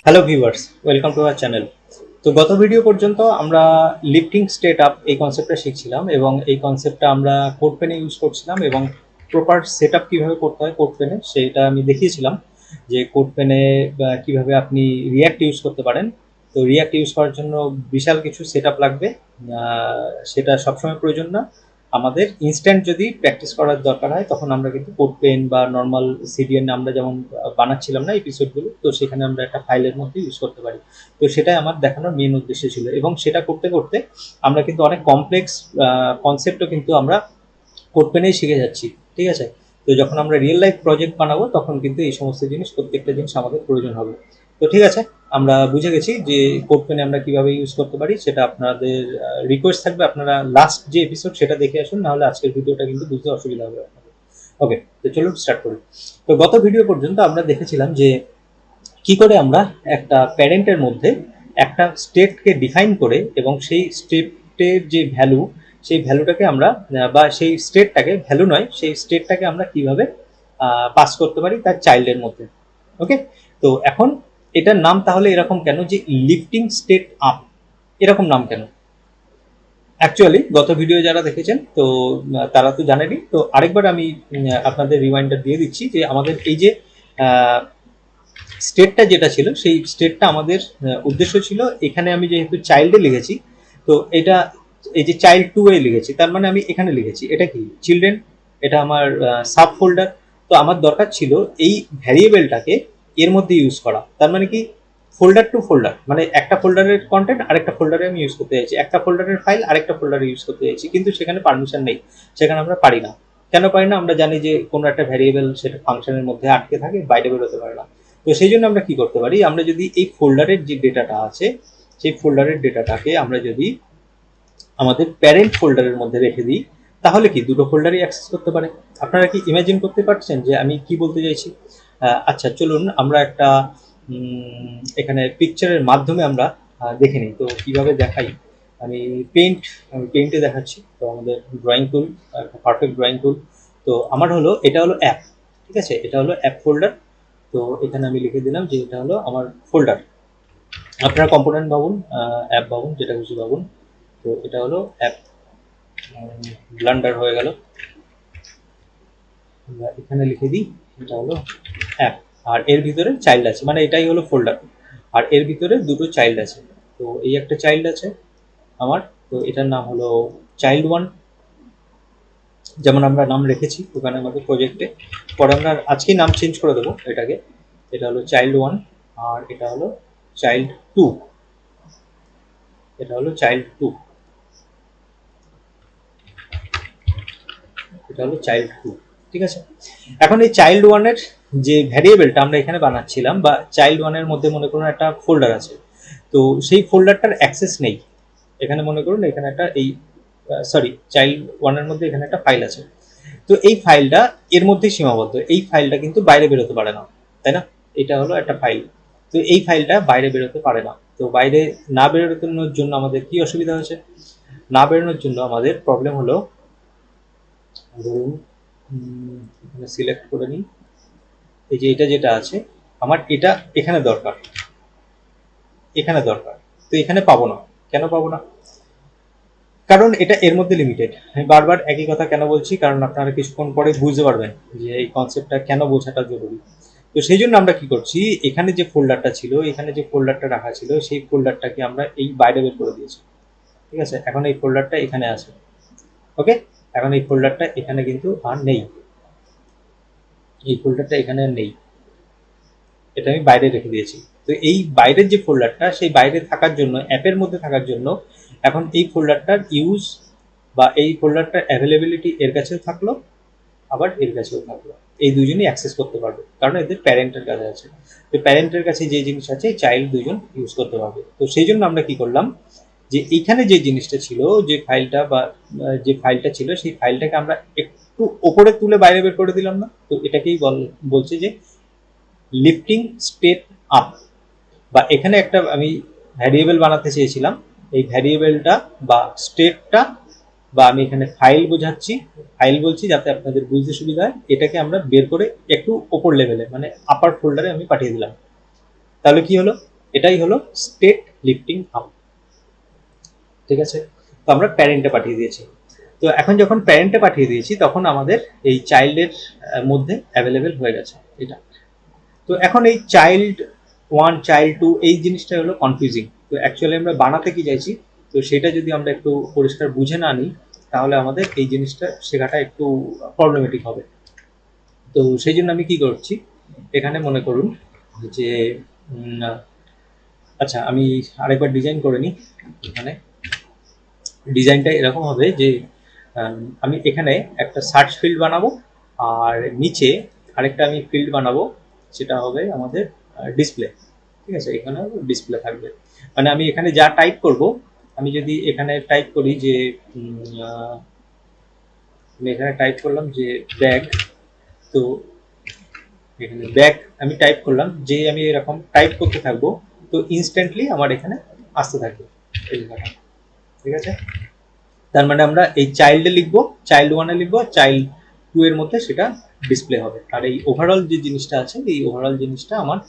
Hello viewers, welcome to our channel. তো গত video পর্যন্ত আমরা লিফটিং স্টেট আপ এই কনসেপ্টটা শিখছিলাম এবং এই কনসেপ্টটা আমরা কোড পেনে ইউজ করছিলাম এবং প্রপার সেট আপ কীভাবে করতে হয় কোড পেনে সেটা আমি দেখিয়েছিলাম যে কোড পেনে কীভাবে আপনি রিয়াক্ট ইউজ করতে পারেন। তো রিয়াক্ট ইউজ করার জন্য বিশাল কিছু সেট আপ লাগবে, সেটা সবসময় প্রয়োজন না। আমাদের ইনস্ট্যান্ট যদি প্র্যাকটিস করার দরকার হয় তখন আমরা কিন্তু কোড পেন বা নর্মাল সিডিএন আমরা যেমন বানাচ্ছিলাম না এপিসোডগুলো, তো সেখানে আমরা একটা ফাইলের মধ্যে ইউজ করতে পারি। তো সেটাই আমার দেখানোর মেন উদ্দেশ্য ছিল এবং সেটা করতে করতে আমরা কিন্তু অনেক কমপ্লেক্স কনসেপ্টও কিন্তু আমরা কোড পেনেই শিখে যাচ্ছি। ঠিক আছে, তো যখন আমরা রিয়েল লাইফ প্রজেক্ট বানাবো তখন কিন্তু এই সমস্ত জিনিস প্রত্যেকটা জিনিস আমাদের প্রয়োজন হবে। তো ঠিক আছে, আমরা বুঝে গেছি যে কোড পেনে আমরা কিভাবে ইউজ করতে পারি। সেটা আপনাদের রিকোয়েস্ট থাকবে আপনারা লাস্ট যে এপিসোড সেটা দেখে আসুন, নাহলে আজকের ভিডিওটা কিন্তু বুঝতে অসুবিধা হবে আপনাদের। ওকে, তো চলুন স্টার্ট করি। তো গত ভিডিও পর্যন্ত আমরা দেখেছিলাম যে কি করে আমরা একটা প্যারেন্টের মধ্যে একটা স্টেটকে ডিফাইন করে এবং সেই স্টেটের যে ভ্যালু সেই ভ্যালুটাকে আমরা বা সেই স্টেটটাকে ভ্যালু নয় সেই স্টেটটাকে আমরা কিভাবে পাস করতে পারি তার চাইল্ডের মধ্যে। ওকে, তো এখন এটার নাম তাহলে এরকম কেন যে লিফটিং স্টেট আপ, এরকম নাম কেন? অ্যাকচুয়ালি গত ভিডিও যারা দেখেছেন তো তারা তো জানেনই। তো আরেকবার আমি আপনাদের রিমাইন্ডার দিয়ে দিচ্ছি যে আমাদের এই যে স্টেটটা যেটা ছিল সেই স্টেটটা আমাদের উদ্দেশ্য ছিল, এখানে আমি যেহেতু চাইল্ডে লিখেছি তো এটা এই যে চাইল্ড টু এ লিখেছি তার মানে আমি এখানে লিখেছি এটা কি চিলড্রেন, এটা আমার সাব ফোল্ডার। তো আমার দরকার ছিল এই ভ্যারিয়েবলটাকে এর মধ্যে ইউজ করা, তার মানে কি ফোল্ডার টু ফোল্ডার, মানে একটা ফোল্ডারের কন্টেন্ট আরেকটা ফোল্ডারে আমি ইউজ করতে চাইছি, একটা ফোল্ডারের ফাইল আরেকটা ফোল্ডারে ইউজ করতে চাইছি, কিন্তু সেখানে পারমিশন নেই, সেখানে আমরা পারি না। কেন পারি না? আমরা জানি যে কোনো একটা ভ্যারিয়েবল সেটা ফাংশনের মধ্যে আটকে থাকে, বাইরে বেরোতে পারে না। তো সেই জন্য আমরা কি করতে পারি, আমরা যদি এই ফোল্ডারের যে ডেটাটা আছে সেই ফোল্ডারের ডেটাটাকে আমরা যদি আমাদের প্যারেন্ট ফোল্ডারের মধ্যে রেখে দিই তাহলে কি দুটো ফোল্ডারই অ্যাক্সেস করতে পারে। আপনারা কি ইমাজিন করতে পারছেন যে আমি কি বলতে চাইছি? আচ্ছা চলুন আমরা একটা এখানে পিকচারের মাধ্যমে আমরা দেখে নিই। তো কিভাবে দেখাই, আমি পেইন্টে দেখাচ্ছি। তো আমাদের ড্রয়িং টুল, একটা পারফেক্ট ড্রয়িং টুল। তো আমার হলো এটা হলো অ্যাপ, ঠিক আছে, এটা হলো অ্যাপ ফোল্ডার। তো এখানে আমি লিখে দিলাম যে এটা হলো আমার ফোল্ডার। আপনারা কম্পোনেন্ট ভাবুন, অ্যাপ ভাবুন, যেটা খুশি ভাবুন। তো এটা হলো অ্যাপ, ব্লান্ডার হয়ে গেল। আমরা এখানে লিখে দিই এটা হলো অ্যাপ, আর এর ভিতরে চাইল্ড আছে, মানে এটাই হলো ফোল্ডার, আর এর ভিতরে দুটো চাইল্ড আছে। তো এই একটা চাইল্ড আছে আমার, তো এটার নাম হলো চাইল্ড ওয়ান, যেমন আমরা নাম রেখেছি ওখানে আমাদের প্রজেক্টে। পরে আমরা আজকেই নাম চেঞ্জ করে দেবো এটাকে। এটা হলো চাইল্ড ওয়ান, আর এটা হলো চাইল্ড টু, এটা হলো চাইল্ড টু, এটা হলো চাইল্ড টু। ঠিক আছে, এখন এই চাইল্ড ওয়ানের যে ভ্যারিয়েবলটা আমরা এখানে বানাচ্ছিলাম, বা চাইল্ড ওয়ানের মধ্যে মনে করুন একটা ফোল্ডার আছে, তো সেই ফোল্ডারটার অ্যাক্সেস নেই। এখানে মনে করুন এখানে একটা এই সরি চাইল্ড ওয়ানের মধ্যে এখানে একটা ফাইল আছে। তো এই ফাইলটা এর মধ্যেই সীমাবদ্ধ, এই ফাইলটা কিন্তু বাইরে বেরোতে পারে না, তাই না? এটা হলো একটা ফাইল, তো এই ফাইলটা বাইরে বেরোতে পারে না। তো বাইরে না বেরোনোর জন্য আমাদের কি অসুবিধা হয়েছে? না বেরোনোর জন্য আমাদের প্রবলেম হলো, ধরুন এখানে সিলেক্ট করে নিই, এই যে এটা যেটা আছে আমার এটা এখানে দরকার, এখানে দরকার, তো এখানে পাবো না। কেন পাবো না? কারণ এটা এর মধ্যে লিমিটেড। আমি বারবার একই কথা কেন বলছি, কারণ আপনারা কিছুক্ষণ পরে বুঝতে পারবেন যে এই কনসেপ্টটা কেন বোঝাটা জরুরি। তো সেই জন্য আমরা কি করছি, এখানে যে ফোল্ডারটা ছিল, এখানে যে ফোল্ডারটা রাখা ছিল সেই ফোল্ডারটাকে আমরা এই বাইরে বের করে দিয়েছি। ঠিক আছে, এখন এই ফোল্ডারটা এখানে আছে। ওকে, এখন এই ফোল্ডারটা এখানে কিন্তু আর নেই, এই ফোল্ডারটা এখানে আর নেই, এটা আমি বাইরে রেখে দিয়েছি। তো এই বাইরের যে ফোল্ডারটা, সেই বাইরে থাকার জন্য, অ্যাপের মধ্যে থাকার জন্য এখন এই ফোল্ডারটার ইউজ বা এই ফোল্ডারটার অ্যাভেলেবিলিটি এর কাছেও থাকলো, আবার এর কাছেও থাকলো। এই দুজনই অ্যাক্সেস করতে পারবে, কারণ এদের প্যারেন্টের কাছে আছে। তো প্যারেন্টের কাছে যে জিনিস আছে চাইল্ড দুজন ইউজ করতে পারবে। তো সেই জন্য আমরা কি করলাম, যে এইখানে যে জিনিসটা ছিল, যে ফাইলটা বা যে ফাইলটা ছিল সেই ফাইলটাকে আমরা একটু ওপরে তুলে বাইরে বের করে দিলাম না? তো এটাকেই বলছে যে লিফটিং স্টেট আপ। বা এখানে একটা আমি ভ্যারিয়েবল বানাতে চেয়েছিলাম, এই ভ্যারিয়েবলটা বা স্টেটটা, বা আমি এখানে ফাইল বোঝাচ্ছি, ফাইল বলছি যাতে আপনাদের বুঝতে সুবিধা হয়, এটাকে আমরা বের করে একটু ওপর লেভেলে মানে আপার ফোল্ডারে আমি পাঠিয়ে দিলাম। তাহলে কি হলো, এটাই হলো স্টেট লিফটিং আপ। ঠিক আছে, তো আমরা প্যারেন্টে পাঠিয়ে দিয়েছি। তো এখন যখন প্যারেন্টে পাঠিয়ে দিয়েছি তখন আমাদের এই চাইল্ডের মধ্যে অ্যাভেলেবেল হয়ে গেছে এটা। তো এখন এই চাইল্ড 1 চাইল্ড 2 এই জিনিসটা হলো কনফিউজিং। তো অ্যাকচুয়ালি আমরা বানাতে কি চাইছি, তো সেটা যদি আমরা একটু পরিষ্কার বুঝে না নিই তাহলে আমাদের এই জিনিসটা শেখাটা একটু প্রবলেমেটিক হবে। তো সেই জন্য আমি কি করছি, এখানে মনে করুন যে আচ্ছা আমি আরেকবার ডিজাইন করে নিই। এখানে ডিজাইনটা এরকম হবে যে আমি এখানে একটা সার্চ ফিল্ড বানাবো, আর নিচে আরেকটা আমি ফিল্ড বানাবো, সেটা হবে আমাদের ডিসপ্লে। ঠিক আছে, এখানে ডিসপ্লে থাকবে। মানে আমি এখানে যা টাইপ করব, আমি যদি এখানে টাইপ করি যে আমি এখানে টাইপ করলাম যে ব্যাগ, তো এখানে ব্যাগ আমি টাইপ করলাম, যে আমি এরকম টাইপ করতে থাকবো তো ইনস্ট্যান্টলি আমার এখানে আসতে থাকবে এই লেখাটা। ঠিক আছে, তার মানে আমরা এই চাইল্ডে লিখবো, চাইল্ড 1-এ লিখবো, চাইল্ড 2 এর মধ্যে সেটা ডিসপ্লে হবে। আর এই ওভারঅল যে জিনিসটা আছে, এই ওভারঅল জিনিসটা আমার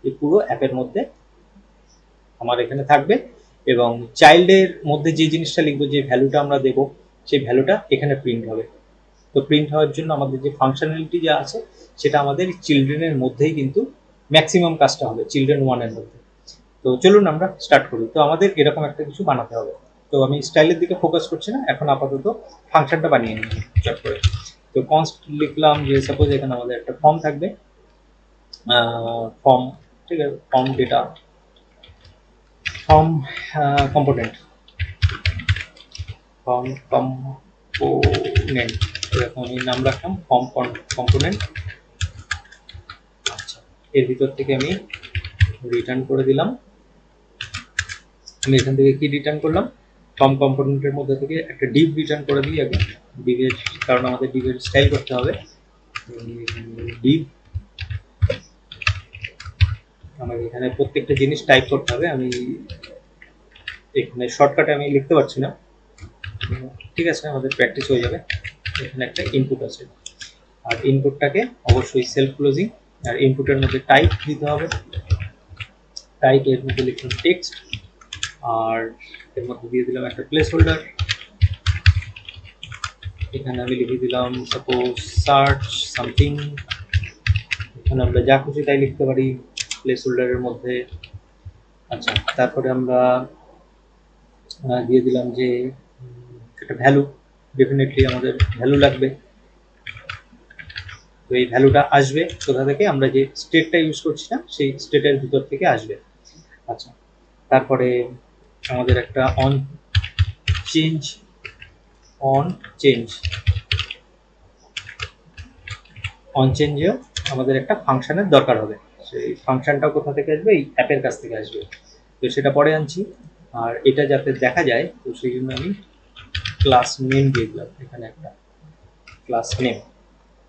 এই পুরো অ্যাপের মধ্যে আমার এখানে থাকবে। এবং চাইল্ডের মধ্যে যে জিনিসটা লিখবো, যে ভ্যালুটা আমরা দেবো, সেই ভ্যালুটা এখানে প্রিন্ট হবে। তো প্রিন্ট হওয়ার জন্য আমাদের যে ফাংশনালিটি যা আছে সেটা আমাদের চিলড্রেনের মধ্যেই কিন্তু ম্যাক্সিমাম কাজটা হবে, চিলড্রেন 1-এর মধ্যে। তো চলুন আমরা স্টার্ট করি। তো আমাদের এরকম একটা কিছু বানাতে হবে। তো আমি স্টাইলের দিকে ফোকাস করছি না, এখন আপাতত ফাংশনটা বানিয়ে নিই চট করে। তো কনস্ট লিখলাম যে সাপোজ এখানে আমাদের একটা ফর্ম থাকবে, ফর্ম, ঠিক আছে, form data, form component, form component, এরকম আমি নাম রাখলাম ফর্ম কম্পোনেন্ট। আচ্ছা, এর ভিতর থেকে আমি রিটার্ন করে দিলাম। আমি এখান থেকে কি রিটার্ন করলাম, ফর্ম কম্পোনেন্টের মধ্যে থেকে একটা ডিভ রিটার্ন করে দিই আগে, ডিভের, কারণ আমাদের ডিভের স্টাইল করতে হবে। ডিভ, আমাকে এখানে প্রত্যেকটা জিনিস টাইপ করতে হবে, আমি এখানে শর্টকাটে আমি লিখতে পারছি না। ঠিক আছে, আমাদের প্র্যাকটিস হয়ে যাবে। এখানে একটা ইনপুট আছে, আর ইনপুটটাকে অবশ্যই সেলফ ক্লোজিং, আর ইনপুটের মধ্যে টাইপ দিতে হবে। টাইপ এর মধ্যে লিখলাম টেক্সট, আর এর মধ্যে দিয়ে দিলাম একটা প্লেস হোল্ডার। এখানে আমি লিখে দিলাম সাপোজ সার্চ সামথিং, এখানে আমরা যা খুশি তাই লিখতে পারি প্লেস হোল্ডারের মধ্যে। আচ্ছা, তারপরে আমরা দিয়ে দিলাম যে একটা ভ্যালু, ডেফিনেটলি আমাদের ভ্যালু লাগবে। তো এই ভ্যালুটা আসবে কোথা থেকে, আমরা যে স্টেটটা ইউজ করছি না সেই স্টেটের ভিতর থেকে আসবে। আচ্ছা, তারপরে আমাদের একটা অন চেঞ্জ, অন চেঞ্জেও আমাদের একটা ফাংশনের দরকার হবে। সেই ফাংশনটাও কোথা থেকে আসবে, এই অ্যাপের কাছ থেকে আসবে। তো সেটা পরে আনছি। আর এটা যাতে দেখা যায়, তো সেই জন্য আমি ক্লাস নেম দিয়ে দিলাম, এখানে একটা ক্লাস নেম।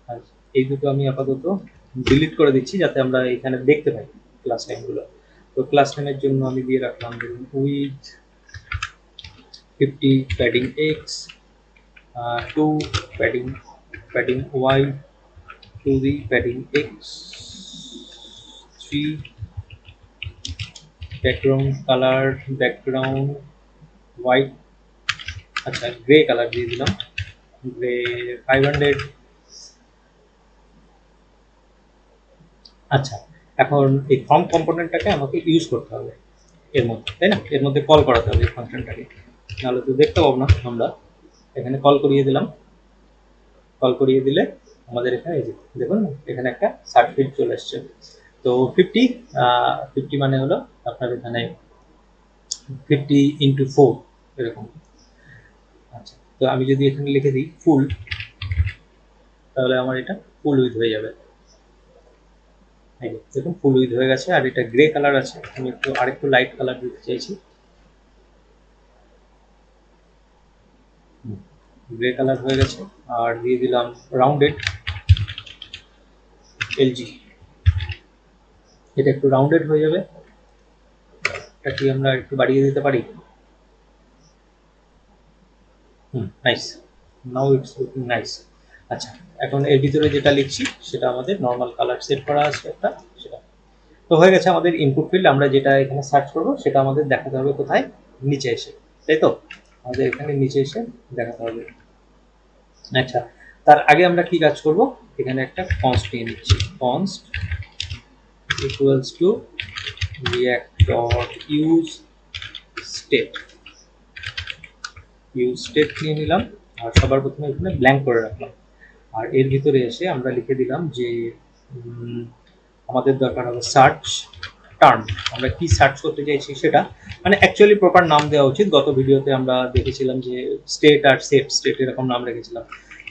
আর এই দুটো আমি আপাতত ডিলিট করে দিচ্ছি যাতে আমরা এখানে দেখতে পাই ক্লাস নেমগুলো। তো ক্লাস নেমের জন্য আমি দিয়ে রাখলাম with 50 padding X, 2 padding Y, 2 padding X, 3 background colour, background white, আচ্ছা গ্রে কালার দিয়ে দিলাম, গ্রে 500। আচ্ছা, এখন এই ফর্ম কম্পোনেন্টটাকে আমাকে ইউজ করতে হবে এর মধ্যে, তাই না, এর মধ্যে কল করাতে হবে ফাংশনটাকে, নাহলে তো দেখতে পাবো না আমরা। এখানে কল করিয়ে দিলাম, কল করিয়ে দিলে আমাদের এখানে এই যে দেখুন এখানে একটা সার্টিফিকেট চলে আসছে। তো 50 মানে হলো আপনার এখানে 50 × 4 এরকম। আচ্ছা, তো আমি যদি এখানে লিখে দিই ফুল, তাহলে আমার এটা ফুল উইথ হয়ে যাবে। দেখুন ফুল উইথ হয়ে গেছে। আর এটা গ্রে কালার আছে, আমি একটু আরেকটু লাইট কালার দিতে চাইছি, গ্রে কালার হয়ে গেছে। আর দিয়ে দিলাম রাউন্ডেড এলজি, এটা একটু রাউন্ডেড হয়ে যাবে। এটা কি আমরা একটু বাড়িয়ে দিতে পারি? Nice, now it's looking nice. আচ্ছা, এখন এর ভিতরে যেটা লিখছি সেটা আমাদের নর্মাল কালার সেট করা আছে একটা, সেটা তো হয়ে গেছে আমাদের ইনপুট ফিল্ড। আমরা যেটা এখানে সার্চ করব সেটা আমাদের দেখাতে হবে কোথায়, নিচে এসে, তাই তো? আমাদের এখানে নিচে এসে দেখাতে হবে। আচ্ছা, তার আগে আমরা কি কাজ করব, এখানে একটা কনস্ট নিয়ে নিচ্ছি, const equals to react dot use state, use state নিয়ে নিলাম, আর সবার প্রথমে এখানে ব্ল্যাঙ্ক করে রাখলাম। আর এর ভিতরে এসে আমরা লিখে দিলাম যে আমাদের দরকার হবে সার্চ টার্ম। আমরা কি সার্চ করতে চাইছি সেটা, মানে অ্যাকচুয়ালি প্রপার নাম দেওয়া উচিত। গত ভিডিওতে আমরা দেখেছিলাম যে স্টেট আর সেট স্টেট এরকম নাম রেখেছিলাম।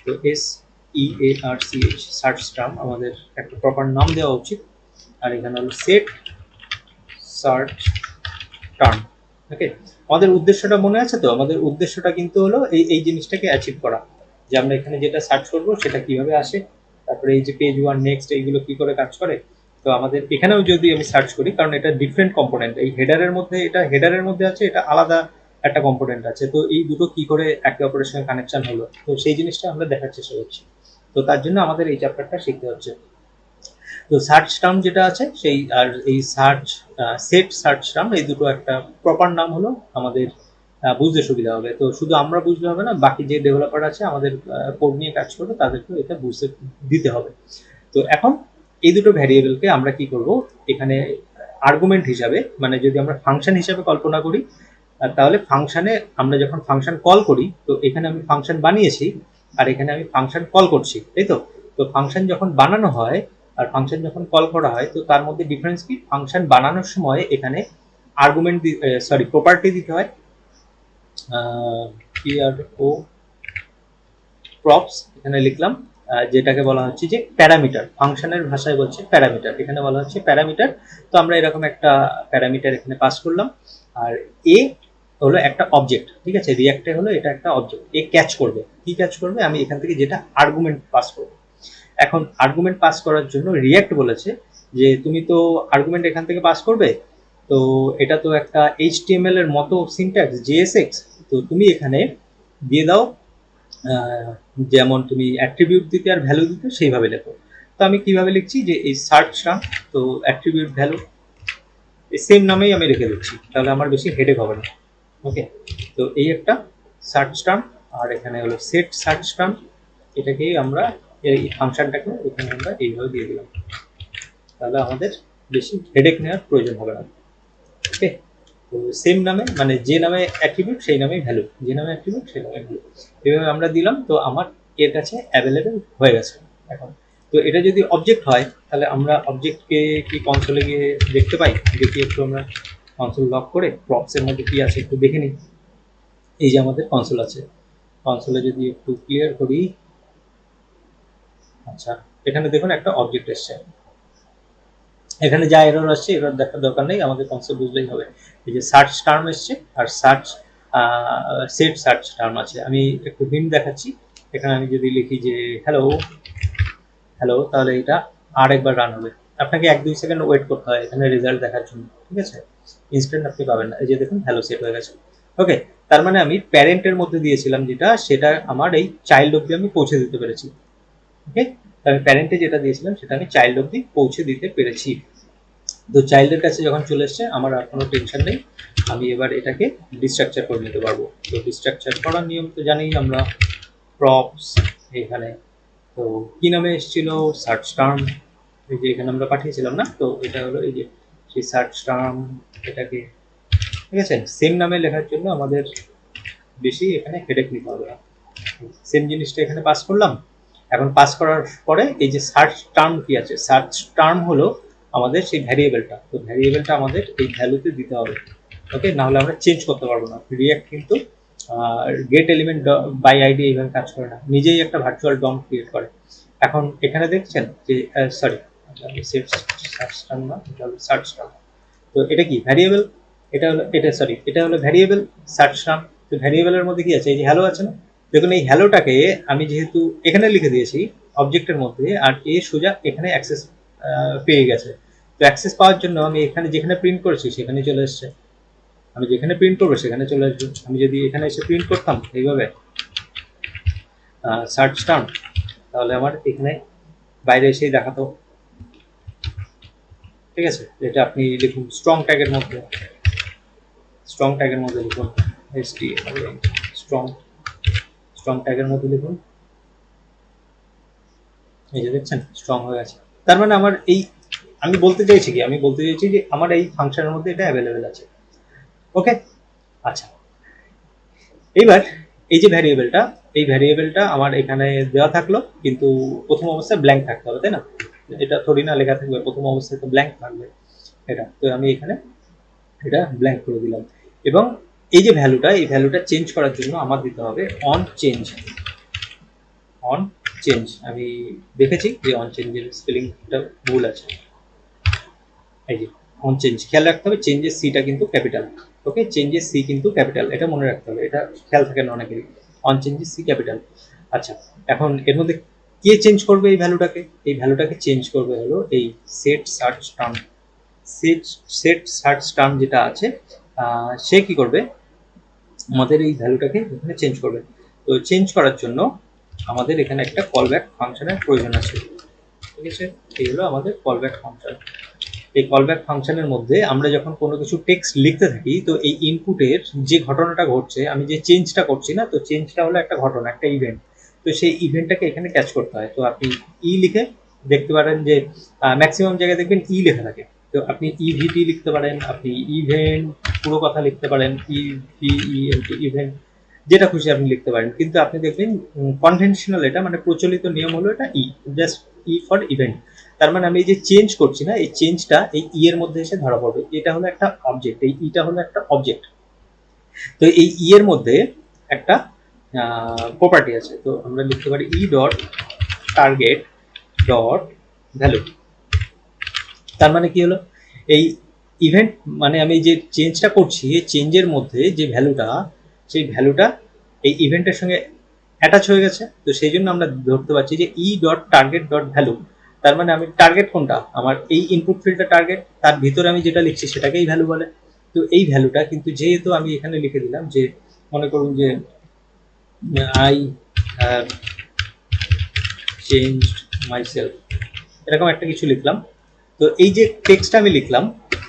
তো SEARCH সার্চ টার্ম আমাদের একটা প্রপার নাম দেওয়া উচিত। আর এখানে হলো সেট সার্চ টার্ম। ওকে, আমাদের উদ্দেশ্যটা মনে আছে তো? আমাদের উদ্দেশ্যটা কিন্তু হলো এই জিনিসটাকে অ্যাচিভ করা, যে আমরা এখানে যেটা সার্চ করব সেটা কিভাবে আসে, তারপরে এই যে পেজ ওয়ান নেক্সট এইগুলো কি করে কাজ করে। তো আমাদের এখানেও যদি আমি সার্চ করি, কারণ এটা ডিফারেন্ট কম্পোনেন্ট, এই হেডারের মধ্যে, এটা হেডারের মধ্যে আছে, এটা আলাদা একটা কম্পোনেন্ট আছে। তো এই দুটো কি করে একে অপরের সঙ্গে কানেকশন হলো, তো সেই জিনিসটা আমরা দেখার চেষ্টা করছি। তো তার জন্য আমাদের এই চ্যাপ্টারটা শিখতে হচ্ছে। তো সার্চ টার্ম যেটা আছে সেই, আর এই সার্চ সেট সার্চ টার্ম, এই দুটো একটা প্রপার নাম হলো আমাদের বুঝতে সুবিধা হবে। তো শুধু আমরা বুঝলে হবে না, বাকি যে ডেভেলপার আছে আমাদের কোড নিয়ে কাজ করবে তাদেরকেও এটা বুঝতে দিতে হবে। তো এখন এই দুটো ভ্যারিয়েবলকে আমরা কি করব, এখানে আর্গুমেন্ট হিসাবে, মানে যদি আমরা ফাংশন হিসাবে কল্পনা করি, তাহলে ফাংশনে আমরা যখন ফাংশন কল করি, তো এখানে আমি ফাংশন বানিয়েছি আর এখানে আমি ফাংশন কল করছি, তাই তো? তো ফাংশন যখন বানানো হয় আর ফাংশন যখন কল করা হয়, তো তার মধ্যে ডিফারেন্স কি, ফাংশন বানানোর সময় এখানে আর্গুমেন্ট সরি প্রপার্টি দিতে হয়, PRO প্রপস এখানে লিখলাম, যেটাকে বলা হচ্ছে যে প্যারামিটার, ফাংশনের ভাষায় বলছে প্যারামিটার, এখানে বলা হচ্ছে প্যারামিটার। তো আমরা এরকম একটা প্যারামিটার এখানে পাস করলাম। আর এ হলো একটা অবজেক্ট, ঠিক আছে? রিয়াক্টে হলো এটা একটা অবজেক্ট, এ ক্যাচ করবে। কি ক্যাচ করবে, আমি এখান থেকে যেটা আর্গুমেন্ট পাস করব। এখন আর্গুমেন্ট পাস করার জন্য রিয়াক্ট বলেছে যে তুমি তো আর্গুমেন্ট এখান থেকে পাস করবে, তো এটা তো একটা HTML এর মতো সিনট্যাক্স JSX, তো তুমি এখানে দিয়ে দাও যেমন তুমি অ্যাট্রিবিউট দিতে আর ভ্যালু দিতে সেইভাবে লেখো। তো আমি কিভাবে লিখছি, যে এই সার্চ টার্ম, তো অ্যাট্রিবিউট ভ্যালু এই সেম নামেই আমি রেখে দিচ্ছি, তাহলে আমার বেশি হেডেক হবে না। ওকে, তো এই একটা সার্চ টার্ম, আর এখানে হলো সেট সার্চ টার্ম, এটাকেই আমরা এই ফাংশনটাকে এখানে আমরা এইভাবে দিয়ে দিলাম, তাহলে আমাদের বেশি হেডেক নেওয়ার প্রয়োজন হবে না। ওকে, তো সেম নামে, মানে যে নামে অ্যাট্রিবিউট সেই নামেই ভ্যালু, যে নামে অ্যাট্রিবিউট সেই নামে ভ্যালু, এভাবে আমরা দিলাম। তো আমার এর কাছে অ্যাভেলেবেল হয়ে গেছে এখন। তো এটা যদি অবজেক্ট হয়, তাহলে আমরা অবজেক্টকে কি কনসোলে গিয়ে দেখতে পাই? দেখি একটু, আমরা কনসোল লক করে প্রপসের মধ্যে কি আছে একটু দেখে নিই। এই যে আমাদের কনসোল আছে, কনসোলে যদি একটু ক্লিয়ার করি, আচ্ছা এখানে দেখুন একটা অবজেক্ট এসছে। এখানে যা এরর আসছে এরর দেখার দরকার নেই, আমাদের কনসেপ্ট বুঝলেই হবে। এই যে সার্চ টার্ম এসছে আর সার্চ সেট সার্চ টার্ম আছে। আমি একটু হিন্ট দেখাচ্ছি, এখানে আমি যদি লিখি যে হ্যালো হ্যালো, তাহলে এটা আর একবার রান হবে। আপনাকে 1-2 সেকেন্ড ওয়েট করতে হয় এখানে রেজাল্ট দেখার জন্য, ঠিক আছে? ইনস্ট্যান্ট আপনি পাবেন না। এই যে দেখুন হ্যালো সেট হয়ে গেছে। ওকে, তার মানে আমি প্যারেন্টের মধ্যে দিয়েছিলাম যেটা, সেটা আমার এই চাইল্ড অব্দি আমি পৌঁছে দিতে পেরেছি। ওকে, আমি প্যারেন্টে যেটা দিয়েছিলাম সেটা আমি চাইল্ড অব্দি পৌঁছে দিতে পেরেছি। তো চাইল্ডের কাছে যখন চলে এসছে, আমার আর কোনো টেনশন নেই, আমি এবার এটাকে ডিস্ট্রাকচার করে নিতে পারবো। তো ডিস্ট্রাকচার করার নিয়ম তো জানি আমরা, প্রপস এখানে, তো কি নামে এসেছিল, সার্চ টার্ম, এই যে এখানে আমরা পাঠিয়েছিলাম না, তো এটা হলো এই যে সেই সার্চ টার্ম, এটাকে, ঠিক আছে? সেম নামে লেখার জন্য আমাদের বেশি এখানে হেডেক নিতে হবে না। সেম জিনিসটা এখানে পাস করলাম। এখন পাস করার পরে এই যে সার্চ টার্ম কি আছে, সার্চ টার্ম হলো আমাদের সেই ভ্যারিয়েবলটা, তো ভ্যারিয়েবলটা আমাদের এই ভ্যালুতে দিতে হবে। ওকে, না হলে আমরা চেঞ্জ করতে পারবো না। রিয়াক্ট কিন্তু গেট এলিমেন্ট বাই আইডি এইভাবে কাজ করে না, নিজেই একটা ভার্চুয়াল ডম ক্রিয়েট করে। এখন এখানে দেখছেন যে সরি, সার্চ টার্ম না, এটা হলো সার্চ টার্ম। তো এটা কি ভ্যারিয়েবল, এটা হলো, এটা সরি, এটা হলো ভ্যারিয়েবল সার্চ টার্ম। তো ভ্যারিয়েবলের মধ্যে কি আছে, এই যে হ্যালো আছে না, দেখুন এই হ্যালোটাকে আমি যেহেতু এখানে লিখে দিয়েছি অবজেক্টের মধ্যে, আর এ সোজা এখানে অ্যাক্সেস পেয়ে গেছে। তো অ্যাক্সেস পাওয়ার জন্য আমি এখানে যেখানে প্রিন্ট করেছি সেখানে চলে এসছে, আমি যেখানে প্রিন্ট করবো সেখানে চলে আসবে। আমি যদি এখানে এসে প্রিন্ট করতাম এইভাবে সার্চ টার্ম, তাহলে আমার এখানে বাইরে এসেই দেখাতো। ঠিক আছে, এটা আপনি লিখুন স্ট্রং ট্যাগের মধ্যে, স্ট্রং ট্যাগের মধ্যে লিখুন স্ট্রং, স্ট্রং ট্যাগের মধ্যে লিখুন। এই যে দেখছেন স্ট্রং হয়ে গেছে। তার মানে আমার এই, আমি বলতে চাইছি কি, আমি বলতে চাইছি যে আমার এই ফাংশনের মধ্যে এটা অ্যাভেলেবেল আছে। ওকে, আচ্ছা এইবার এই যে ভ্যারিয়েবলটা, এই ভ্যারিয়েবলটা আমার এখানে দেওয়া থাকলো, কিন্তু প্রথম অবস্থায় ব্ল্যাঙ্ক থাকতে হবে, তাই না? এটা থোড়ি না লেখা থাকবে, প্রথম অবস্থায় তো ব্ল্যাঙ্ক থাকবে এটা। তো আমি এখানে এটা ব্ল্যাঙ্ক করে দিলাম। এবং এই যে ভ্যালুটা, এই ভ্যালুটা চেঞ্জ করার জন্য আমার দিতে হবে অন চেঞ্জ। অন চেঞ্জ, আমি দেখেছি যে অন চেঞ্জের স্পেলিংটা ভুল আছে। এই যে অন চেঞ্জ, খেয়াল রাখতে হবে চেঞ্জের সিটা কিন্তু ক্যাপিটাল। ওকে, চেঞ্জের সি কিন্তু ক্যাপিটাল, এটা মনে রাখতে হবে, এটা খেয়াল থাকে না অনেকেরই। অন চেঞ্জের সি ক্যাপিটাল। আচ্ছা, এখন এর মধ্যে কে চেঞ্জ করবে এই ভ্যালুটাকে? এই ভ্যালুটাকে চেঞ্জ করবে হলো এই set search term. Set search term যেটা আছে, সে কি করবে, আমাদের এই ভ্যালুটাকে এখানে চেঞ্জ করবে। তো চেঞ্জ করার জন্য আমাদের এখানে একটা কল ব্যাক ফাংশনের প্রয়োজন আছে। ঠিক আছে, এই হলো আমাদের কল ব্যাক ফাংশন। এই কলব্যাক ফাংশনের মধ্যে আমরা যখন কোনো কিছু টেক্সট লিখতে থাকি, তো এই ইনপুটের যে ঘটনাটা ঘটছে, আমি যে চেঞ্জটা করছি না, তো চেঞ্জটা হলো একটা ঘটনা, একটা ইভেন্ট। তো সেই ইভেন্টটাকে এখানে ক্যাচ করতে হয়। তো আপনি লিখে দেখতে পারেন যে ম্যাক্সিমাম জায়গায় দেখবেন লেখা থাকে। তো আপনি ইভিটি লিখতে পারেন, আপনি ইভেন্ট পুরো কথা লিখতে পারেন, ইভেন্ট, যেটা খুশি আপনি লিখতে পারেন। কিন্তু আপনি দেখবেন কনভেনশনাল, এটা মানে প্রচলিত নিয়ম হলো এটা জাস্ট ফর ইভেন্ট। তার মানে আমি এই যে চেঞ্জ করছি না, এই চেঞ্জটা এই এর মধ্যে এসে ধরা পড়বে। এটা হলো একটা অবজেক্ট, এই ইটা হলো একটা অবজেক্ট। তো এই এর মধ্যে একটা প্রপার্টি আছে। তো আমরা লিখতে পারি E dot target dot value. তার মানে কি হলো, এই ইভেন্ট মানে আমি যে চেঞ্জটা করছি, এই চেঞ্জের মধ্যে যে ভ্যালুটা, সেই ভ্যালুটা এই ইভেন্টের সঙ্গে অ্যাটাচ হয়ে গেছে। তো সেই জন্য আমরা ধরতে পারছি যে E dot target dot value. তার মানে আমি টার্গেট কোনটা, আমার এই ইনপুট ফিল্ডটা টার্গেট, তার ভিতরে আমি যেটা লিখছি সেটাকেই ভ্যালু বলে। তো এই ভ্যালুটা কিন্তু যেহেতু আমি এখানে লিখে দিলাম যে, মনে করুন যে আই হ্যাভ চেঞ্জড মাইসেলফ, এরকম একটা কিছু লিখলাম। তো এই যে টেক্সটটা আমি লিখলাম,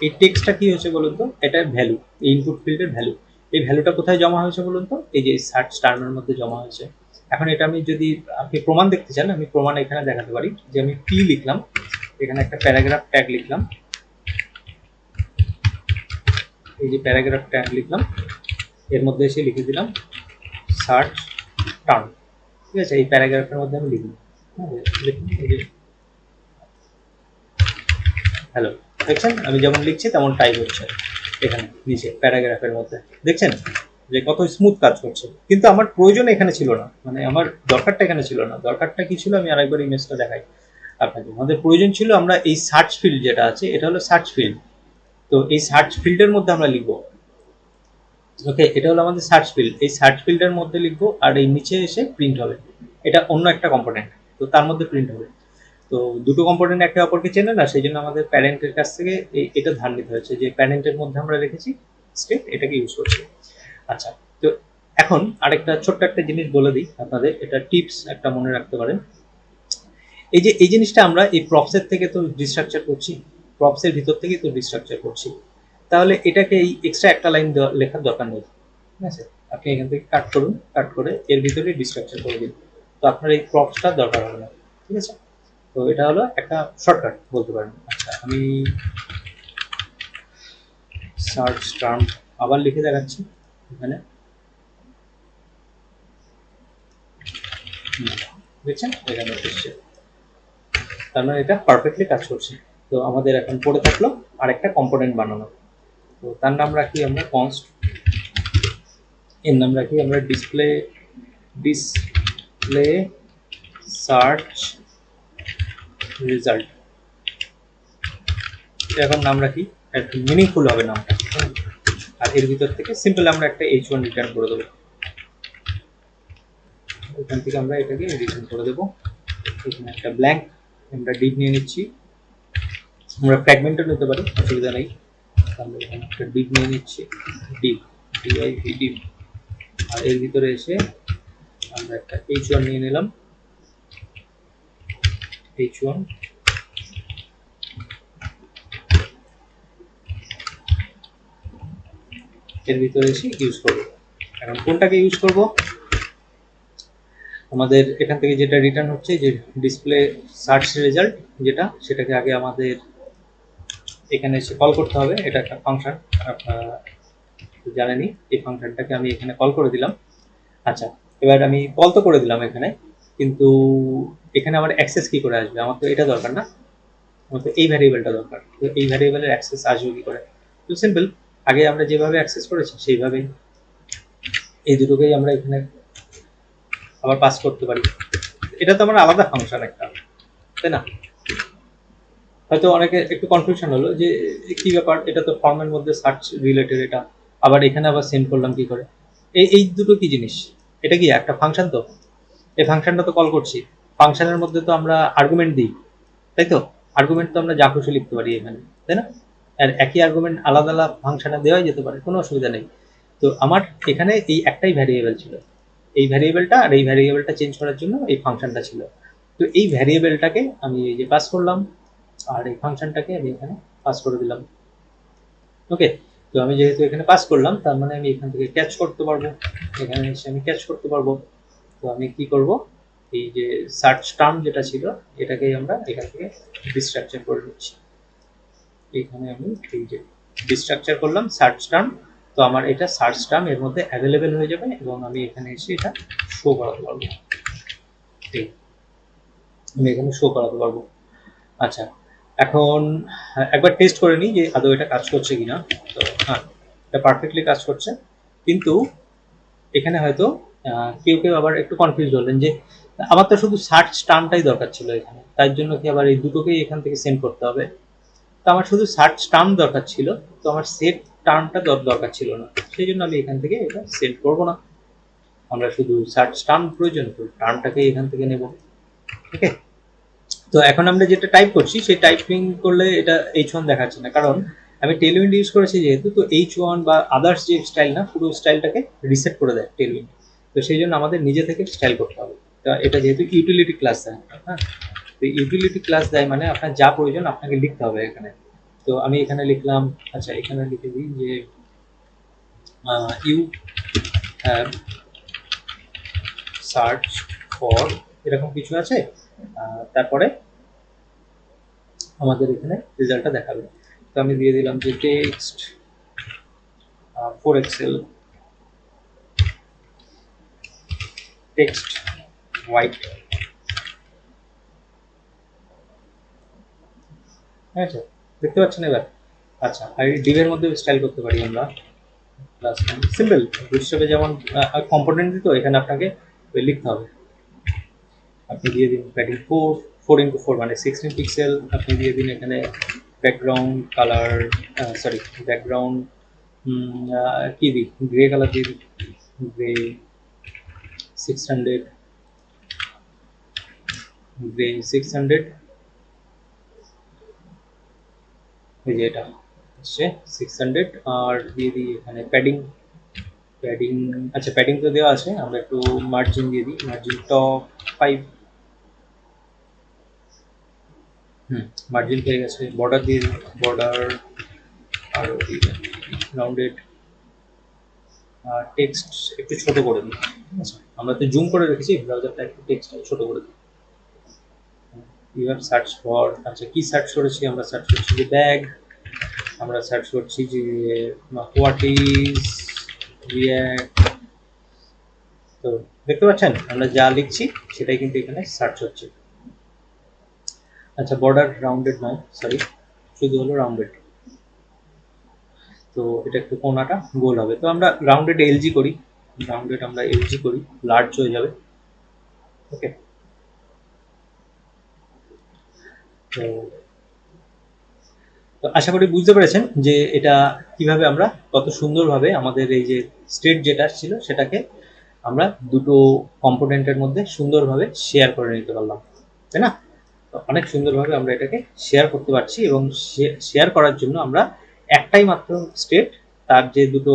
এই টেক্সটটা কি হয়েছে বলুন তো, এটা ভ্যালু, এই ইনপুট ফিল্ডের ভ্যালু। এই ভ্যালুটা কোথায় জমা হয়েছে বলুন তো, এই যে সার্চ টার্মের মধ্যে জমা হয়েছে। এখন এটা আমি যদি আপনি প্রমাণ দেখতে চান, আমি প্রমাণ এখানে দেখাতে পারি যে আমি পি লিখলাম, এখানে একটা প্যারাগ্রাফ ট্যাগ লিখলাম, এই যে প্যারাগ্রাফ ট্যাগ লিখলাম, এর মধ্যে এসে লিখে দিলাম সার্চ টার্ম। ঠিক আছে, এই প্যারাগ্রাফের মধ্যে আমি লিখলাম, লিখুন এই যে হ্যালো, দেখছেন আমি যেমন লিখছি তেমন টাইপ হচ্ছে এখানে নিচে প্যারাগ্রাফের মধ্যে। দেখছেন যে কত স্মুথ কাজ করছে। কিন্তু আমার প্রয়োজন এখানে ছিল না, মানে আমার দরকারটা এখানে ছিল না। দরকারটা কি ছিল, আমি আরেকবার ইমেজটা দেখাই আপনাকে। আমাদের প্রয়োজন ছিল আমরা এই সার্চ ফিল্ড যেটা আছে, এটা হলো সার্চ ফিল্ড। তো এই সার্চ ফিল্ডের মধ্যে আমরা লিখবো, ওকে, এটা হলো আমাদের সার্চ ফিল্ড। এই সার্চ ফিল্ডের মধ্যে লিখবো, আর এই নিচে এসে প্রিন্ট হবে। এটা অন্য একটা কম্পোনেন্ট, তো তার মধ্যে প্রিন্ট হবে। তো দুটো কম্পোনেন্ট একে অপরকে চেনে না, সেই জন্য আমাদের প্যারেন্টের কাছ থেকে এটা ধার নিতে হয়েছে যে প্যারেন্টের মধ্যে আমরা রেখেছি স্টেট, এটাকে ইউজ করছি। আচ্ছা, তো এখন আরেকটা ছোট্ট একটা জিনিস বলে দিই আপনাদের, এটা টিপস একটা মনে রাখতে পারেন। এই যে এই জিনিসটা আমরা এই প্রপসের থেকে তো রিস্ট্রাকচার করছি, প্রপসের ভিতর থেকেই তো রিস্ট্রাকচার করছি। তাহলে এটাকে এই এক্সট্রা একটা লাইন লেখার দরকার নেই। ঠিক আছে, আপনি এখান থেকে কাট করুন, কাট করে এর ভিতরে ডিস্ট্রাকচার করে দিন। তো আপনার এই প্রপসটা দরকার হবে না। ঠিক আছে, তো এটা হলো একটা শর্টকাট বলতে পারেন। আচ্ছা, আমি সার্চ টার্ম আবার লিখে দেখাচ্ছি এখানে, দেখছেন এখানে এসছে। তার মানে এটা পারফেক্টলি কাজ করছে। তো আমাদের এখন পড়ে থাকলো আরেকটা কম্পোনেন্ট বানানো। তো তার নাম রাখি আমরা কনস্ট, এর নাম রাখি আমরা ডিসপ্লে সার্চ রেজাল্ট। এখন নাম রাখি, একটু মিনিংফুল হবে নামটা। আর এর ভিতর থেকে সিম্পল আমরা একটা H1 রিটার্ন করে দেবো। এখান থেকে আমরা এটাকে রিটার্ন করে দেবো। এখানে একটা ব্ল্যাঙ্ক আমরা ডিপ নিয়ে নিচ্ছি, আমরা ফ্র্যাগমেন্টও নিতে পারি, অসুবিধা নেই। তাহলে এখানে একটা ডিপ নিয়ে নিচ্ছি, ডিপ ডিপ। আর এর ভিতরে এসে আমরা একটা H1 নিয়ে নিলাম, H1 এর ভিতরে এসে ইউজ করব। এখন কোনটাকে ইউজ করব, আমাদের এখান থেকে যেটা রিটার্ন হচ্ছে যে ডিসপ্লে সার্চ রেজাল্ট যেটা, সেটাকে আগে আমাদের এখানে এসে কল করতে হবে। এটা একটা ফাংশন, আপনারা জানেনই। এই ফাংশনটাকে আমি এখানে কল করে দিলাম। আচ্ছা, এবার আমি কল তো করে দিলাম এখানে, কিন্তু এখানে আমার অ্যাক্সেস কি করে আসবে? আমার তো এটা দরকার না, আমার তো এই ভ্যারিয়েবলটা দরকার। তো এই ভ্যারিয়েবলের অ্যাক্সেস আসবে কি করে? তো সিম্পল, আগে আমরা যেভাবে অ্যাক্সেস করেছি সেইভাবেই এই দুটোকেই আমরা এখানে আবার পাস করতে পারি। এটা তো আমার আলাদা ফাংশন একটা, তাই না? হয়তো অনেকে একটু কনফিউশন হলো যে কি ব্যাপার, এটা তো ফর্মের মধ্যে সার্চ রিলেটেড, এটা আবার এখানে আবার সেন্ড করলাম কি করে? এই দুটো কি জিনিস? এটা কি একটা ফাংশন? তো এই ফাংশনটা তো কল করছি, ফাংশনের মধ্যে তো আমরা আর্গুমেন্ট দিই, তাই তো? আর্গুমেন্ট তো আমরা যা খুশি লিখতে পারি এখানে, তাই না? আর একই আর্গুমেন্ট আলাদা আলাদা ফাংশনে দেওয়াই যেতে পারে, কোনো অসুবিধা নেই। তো আমার এখানে এই একটাই ভ্যারিয়েবল ছিল, এই ভ্যারিয়েবলটা, আর এই ভ্যারিয়েবলটা চেঞ্জ করার জন্য এই ফাংশনটা ছিল। তো এই ভ্যারিয়েবলটাকে আমি এই যে পাস করলাম, আর এই ফাংশনটাকে আমি এখানে পাস করে দিলাম। ওকে, তো আমি যেহেতু এখানে পাস করলাম, তার মানে আমি এখান থেকে ক্যাচ করতে পারবো, এখানে এসে আমি ক্যাচ করতে পারবো। তো আমি কি করব, এই যে সার্চ টার্ম যেটা ছিল এটাকেই আমরা এখান থেকে ডিস্ট্রাকচার করে নিচ্ছি। এখানে আমি এই যে ডিস্ট্রাকচার করলাম সার্চ টার্ম, তো আমার এটা সার্চ টার্ম এর মধ্যে অ্যাভেলেবেল হয়ে যাবে, এবং আমি এখানে এসে এটা শো করাতে পারবো। ঠিক, আমি এখানে শো করাতে পারবো। আচ্ছা, এখন একবার টেস্ট করে নিই যে আদৌ এটা কাজ করছে কিনা। তো হ্যাঁ, এটা পারফেক্টলি কাজ করছে, কিন্তু এখানে হয়তো কেউ কেউ আবার একটু কনফিউজ হলেন যে আমার তো শুধু সার্চ টার্মটাই দরকার ছিল এখানে, তার জন্য কি আবার এই দুটোকেই এখান থেকে সেন্ড করতে হবে? তো আমার শুধু সার্চ টার্ম দরকার ছিল, তো আমার সেট টার্মটা দরকার ছিল না, সেই জন্য আমি এখান থেকে এটা সেন্ড করব না। আমরা শুধু সার্চ টার্ম প্রয়োজন, তো টার্মটাকে এখান থেকে নেব। ওকে, তো এখন আমরা যেটা টাইপ করছি সেই টাইপিং করলে এটা H1 দেখাচ্ছে না, কারণ আমি টেলউইন্ড ইউজ করেছি যেহেতু। তো H1 বা আদার্স যে স্টাইল না, পুরো স্টাইলটাকে রিসেট করে দেয় টেলউইন্ড। তো সেই জন্য আমাদের নিজে থেকে স্টাইল করতে হবে। তো এটা যেহেতু ইউটিলিটি ক্লাস দেয়, হ্যাঁ, তো ইউটিলিটি ক্লাস দেয় মানে আপনার যা প্রয়োজন আপনাকে লিখতে হবে এখানে। তো আমি এখানে লিখলাম, আচ্ছা এখানে লিখে দিই যে ইউ হ্যাভ সার্চ ফর, এরকম কিছু আছে। তারপরে আমাদের এখানে রেজাল্টটা দেখাবে। তো আমি দিয়ে দিলাম যে text four XL text white. আচ্ছা, দেখতে পাচ্ছেন এবার? আচ্ছা, আর ডিভের মধ্যে স্টাইল করতে পারি আমরা। প্লাস সিম্পল বুটস্ট্র্যাপে যেমন কম্পোনেন্ট দিত, এখানে আপনাকে লিখতে হবে। আপনি দিয়ে দিন প্যাডিং 4x4 মানে 16 পিক্সেল। আপনি দিয়ে দিন এখানে ব্যাকগ্রাউন্ড কালার, সরি ব্যাকগ্রাউন্ড কি দিই, গ্রে কালার দিয়ে দিই, গ্রে 600, গ্রে 600, এই যে এটা হচ্ছে 600। আর দিয়ে দিই এখানে প্যাডিং, প্যাডিং, আচ্ছা প্যাডিং তো দেওয়া আছে, আমরা একটু মার্জিন দিয়ে দিই, মার্জিন টপ 5। মার্জিন পেয়ে গেছে। বর্ডার দিয়ে দিই, বর্ডার আর রাউন্ডেড। টেক্সট একটু ছোট করে দিই, ঠিক আছে? আমরা তো জুম করে রেখেছি, ব্রাউজারটা একটু টেক্সটটা ছোট করে দিই। ইউ হ্যাভ সার্চ ফর, আচ্ছা কি সার্চ করেছি আমরা? সার্চ করছি যে ব্যাগ, আমরা সার্চ করছি যে হোয়াট ইজ রিয়াক্ট। তো দেখতে পাচ্ছেন আমরা যা লিখছি সেটাই কিন্তু এখানে সার্চ হচ্ছে। আচ্ছা, বর্ডার রাউন্ডেড নয়, সরি, শুধু হলো রাউন্ডেড। তো এটা একটু কোনাটা গোল হবে, তো আমরা রাউন্ডেড এলজি করি, রাউন্ডেড আমরা এলজি করি, লার্জ হয়ে যাবে। ওকে, তো তো আশা করি বুঝতে পেরেছেন যে এটা কিভাবে আমরা কত সুন্দরভাবে আমাদের এই যে স্টেট যেটা ছিল সেটাকে আমরা দুটো কম্পোনেন্টের মধ্যে সুন্দরভাবে শেয়ার করে নিতে পারলাম, তাই না? তো অনেক সুন্দরভাবে আমরা এটাকে শেয়ার করতে পারছি, এবং শেয়ার করার জন্য আমরা একটাই মাত্র স্টেট, তার যে দুটো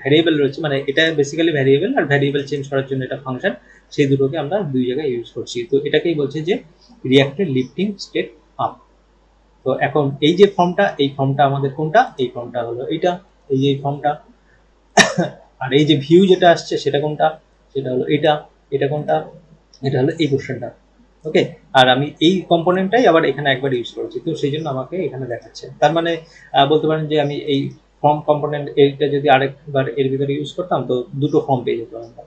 ভ্যারিয়েবল রয়েছে, মানে এটা বেসিক্যালি ভ্যারিয়েবল, আর ভ্যারিয়েবল চেঞ্জ করার জন্য এটা ফাংশন, সেই দুটোকে আমরা দুই জায়গায় ইউজ করছি। তো এটাকেই বলছে যে রিয়াক্টের লিফটিং স্টেট আপ। তো এখন এই যে ফর্মটা, এই ফর্মটা আমাদের কোনটা? এই ফর্মটা হলো এইটা, এই যে ফর্মটা। আর এই যে ভিউ যেটা আসছে সেটা কোনটা, সেটা হলো এটা। এটা কোনটা, এটা হলো এই পোর্শনটা। ওকে, আর আমি এই কম্পোনেন্টটাই আবার এখানে একবার ইউজ করেছি, তো সেই জন্য আমাকে এখানে দেখাচ্ছে। তার মানে বলতে পারেন যে আমি এই ফর্ম কম্পোনেন্ট এইটা যদি আরেকবার এর ভিতরে ইউজ করতাম তো দুটো ফর্ম পেয়ে যেতাম আমরা।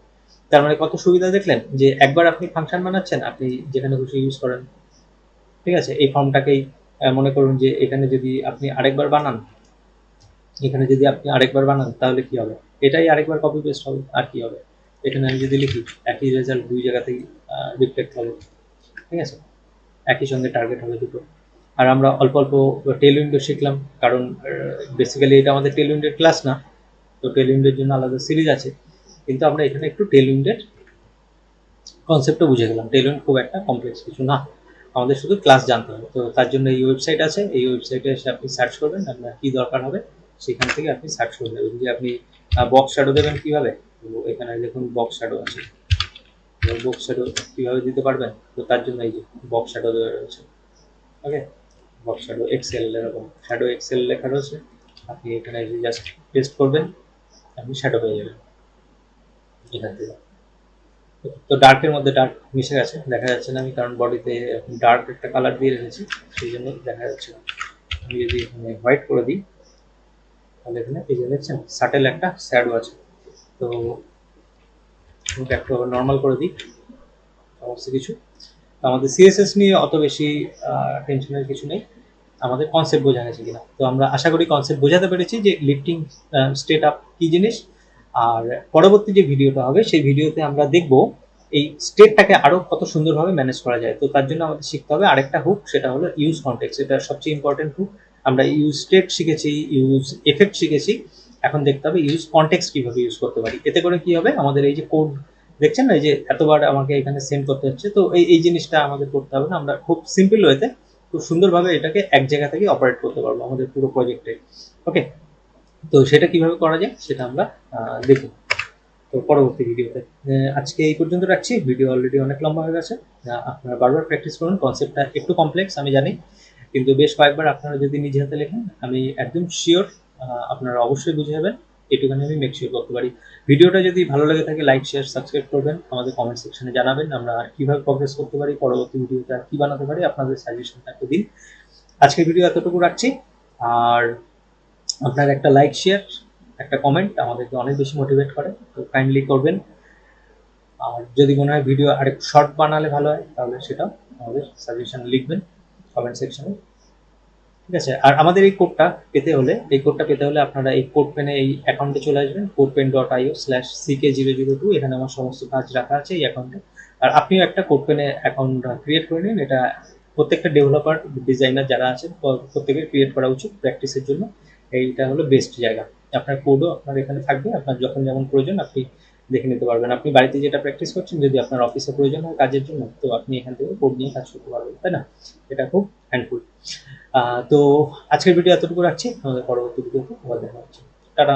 তার মানে কত সুবিধা দেখলেন, যে একবার আপনি ফাংশন বানাচ্ছেন, আপনি যেখানে খুশি ইউজ করেন। ঠিক আছে, এই ফর্মটাকেই মনে করুন যে এখানে যদি আপনি আরেকবার বানান, এখানে যদি আপনি আরেকবার বানান তাহলে কি হবে, এটাই আরেকবার কপি পেস্ট হবে, আর কি হবে, এখানে আমি যদি লিখি একই রেজাল্ট দুই জায়গাতেই রিফ্লেক্ট হবে। ঠিক আছে, একই সঙ্গে টার্গেট হবে দুটো। আর আমরা অল্প অল্প টেল উইন্ডো শিখলাম, কারণ বেসিক্যালি এটা আমাদের টেল উইন্ডোর ক্লাস না, তো টেল উইন্ডোর জন্য আলাদা সিরিজ আছে, কিন্তু আমরা এখানে একটু টেল উইন্ডের কনসেপ্টটা বুঝে গেলাম। টেল উইন্ড খুব একটা কমপ্লেক্স কিছু না, আমাদের শুধু ক্লাস জানতে হবে। তো তার জন্য এই ওয়েবসাইট আছে, এই ওয়েবসাইটে এসে আপনি সার্চ করবেন আপনার কী দরকার হবে, সেখান থেকে আপনি সার্চ করে দেবেন যে আপনি বক্স শ্যাডো দেবেন কীভাবে। তো এখানে দেখুন বক্স শ্যাডো আছে, বক্স শ্যাডো কীভাবে দিতে পারবেন, তো তার জন্য এই যে বক্স শ্যাডো দেওয়া রয়েছে। ওকে, বক্স শ্যাডো এক্সেল, এরকম শ্যাডো এক্সেল লেখা রয়েছে, আপনি এখানে এসে জাস্ট পেস্ট করবেন, আপনি শ্যাডো পেয়ে যাবেন এখান থেকে। তো ডার্কের মধ্যে ডার্ক মিশে গেছে, দেখা যাচ্ছে না আমি, কারণ বডিতে ডার্ক একটা কালার দিয়ে রেখেছি, সেই জন্য দেখা যাচ্ছে না। আমি যদি এখানে হোয়াইট করে দিই তাহলে এখানে এই যে দেখছেন সাটেল একটা শ্যাডো আছে। তো একটু নর্মাল করে দিই, সমস্ত কিছু। আমাদের সিএসএস নিয়ে অত বেশি টেনশনের কিছু নেই, আমাদের কনসেপ্ট বোঝা গেছে কিনা। তো আমরা আশা করি কনসেপ্ট বোঝাতে পেরেছি যে লিফটিং স্টেট আপ কী জিনিস। আর পরবর্তী যে ভিডিওটা হবে সেই ভিডিওতে আমরা দেখব এই স্টেটটাকে আরো কত সুন্দরভাবে ম্যানেজ করা যায়। তো তার জন্য আমাদের শিখতে হবে আরেকটা হুক, সেটা হলো ইউজ কনটেক্সট। এটা সবচেয়ে ইম্পর্টেন্ট হুক। আমরা ইউজ স্টেট শিখেছি, ইউজ এফেক্ট শিখেছি, এখন দেখতে হবে ইউজ কনটেক্সট কিভাবে ইউজ করতে পারি। এতে করে কি হবে, আমাদের এই যে কোড দেখছেন না, এই যে এতবার আমাকে এখানে সেন্ড করতে হচ্ছে, তো এই জিনিসটা আমাদের করতে হবে না, আমরা খুব সিম্পল ওয়েতে খুব সুন্দরভাবে এটাকে এক জায়গা থেকে অপারেট করতে পারবো আমাদের পুরো প্রজেক্টে। ওকে, তো সেটা কিভাবে করা যায় সেটা আমরা দেখব তো পরবর্তী ভিডিওতে। আজকে এই পর্যন্ত রাখছি, ভিডিও অলরেডি অনেক লম্বা হয়ে গেছে। আপনারা বারবার প্র্যাকটিস করুন, কনসেপ্টটা একটু কমপ্লেক্স আমি জানি, কিন্তু বেশ কয়েকবার আপনারা যদি নিজে হাতে লেখেন আমি একদম শিওর আপনারা অবশ্যই বুঝে যাবেন, এটুখানি আমি মেক শিওর করতে পারি। ভিডিওটা যদি ভালো লাগে থাকে লাইক শেয়ার সাবস্ক্রাইব করবেন, আমাদের কমেন্ট সেকশনে জানাবেন আমরা কীভাবে প্রগ্রেস করতে পারি, পরবর্তী ভিডিওতে আর কী বানাতে পারি, আপনাদের সাজেশনটা একটু দিন। আজকের ভিডিও এতটুকু রাখছি, আর আপনার একটা লাইক শেয়ার একটা কমেন্ট আমাদেরকে অনেক বেশি মোটিভেট করে, তো কাইন্ডলি করবেন। আর যদি মনে হয় ভিডিও আরেকটু শর্ট বানালে ভালো হয় তাহলে সেটাও আমাদের সাজেশন লিখবেন কমেন্ট সেকশনে। ঠিক আছে, আর আমাদের এই কোডটা পেতে হলে, আপনারা এই কোড পেনে এই অ্যাকাউন্টে চলে আসবেন, codepen.io/ck002, এখানে আমার সমস্ত কাজ রাখা আছে এই অ্যাকাউন্টে। আর আপনিও একটা কোড পেনে অ্যাকাউন্ট ক্রিয়েট করে নিন, এটা প্রত্যেকটা ডেভেলপার ডিজাইনার যারা আছেন প্রত্যেকের ক্রিয়েট করা উচিত প্র্যাকটিসের জন্য। এইটা হলো বেস্ট জায়গা, আপনার কোডও আপনার এখানে থাকবে, আপনার যখন যেমন প্রয়োজন আপনি দেখে নিতে পারবেন। আপনি বাড়িতে যেটা প্র্যাকটিস করছেন, যদি আপনার অফিসে প্রয়োজন হয় কাজের জন্য, তো আপনি এখান থেকে কোড নিয়ে কাজ করতে পারবেন, তাই না? এটা খুব হ্যান্ডফুল। তো আজকের ভিডিও এতটুকু রাখছি, আমাদের পরবর্তী ভিডিওতে আবার দেখা হচ্ছে। টাটা।